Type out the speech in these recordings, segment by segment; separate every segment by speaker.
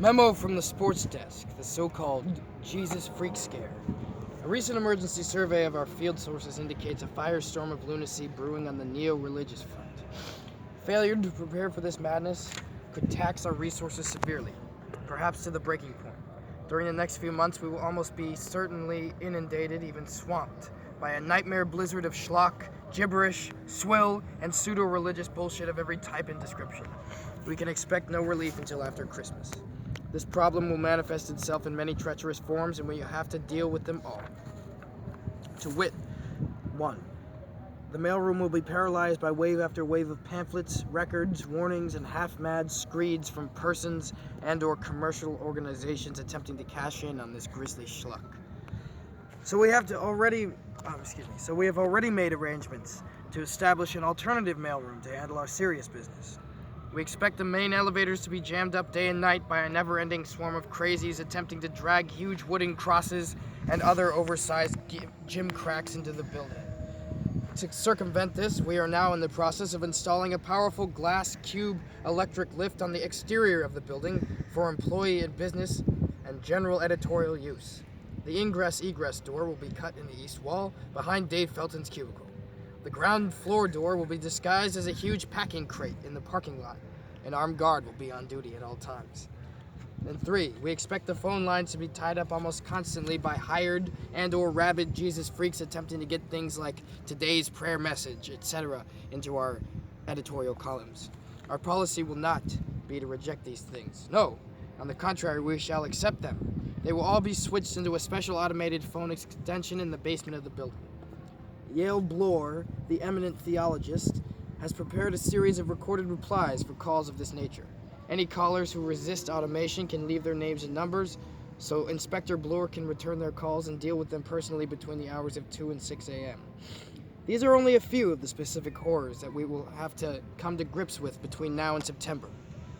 Speaker 1: Memo from the sports desk, the so-called Jesus Freak Scare. A recent emergency survey of our field sources indicates a firestorm of lunacy brewing on the neo-religious front. Failure to prepare for this madness could tax our resources severely, perhaps to the breaking point. During the next few months, we will almost be certainly inundated, even swamped, by a nightmare blizzard of schlock, gibberish, swill, and pseudo-religious bullshit of every type and description. We can expect no relief until after Christmas. This problem will manifest itself in many treacherous forms, and we have to deal with them all. To wit, 1. The mailroom will be paralyzed by wave after wave of pamphlets, records, warnings, and half-mad screeds from persons and or commercial organizations attempting to cash in on this grisly schluck. So we have already made arrangements to establish an alternative mailroom to handle our serious business. We expect the main elevators to be jammed up day and night by a never-ending swarm of crazies attempting to drag huge wooden crosses and other oversized gym cracks into the building. To circumvent this, we are now in the process of installing a powerful glass cube electric lift on the exterior of the building for employee and business and general editorial use. The ingress-egress door will be cut in the east wall behind Dave Felton's cubicle. The ground floor door will be disguised as a huge packing crate in the parking lot. An armed guard will be on duty at all times. And 3, we expect the phone lines to be tied up almost constantly by hired and or rabid Jesus freaks attempting to get things like today's prayer message, etc. into our editorial columns. Our policy will not be to reject these things. No, on the contrary, we shall accept them. They will all be switched into a special automated phone extension in the basement of the building. Yale Bloor, the eminent theologist, has prepared a series of recorded replies for calls of this nature. Any callers who resist automation can leave their names and numbers, so Inspector Bloor can return their calls and deal with them personally between the hours of 2 and 6 a.m. These are only a few of the specific horrors that we will have to come to grips with between now and September.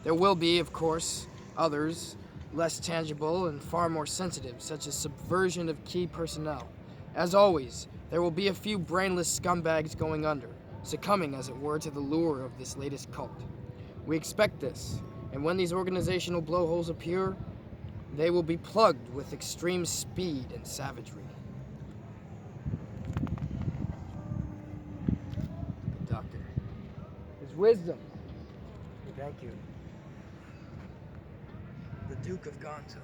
Speaker 1: There will be, of course, others, less tangible and far more sensitive, such as subversion of key personnel. As always, there will be a few brainless scumbags going under, succumbing, as it were, to the lure of this latest cult. We expect this, and when these organizational blowholes appear, they will be plugged with extreme speed and savagery. The doctor. His wisdom. Thank you. The Duke of Gonzo.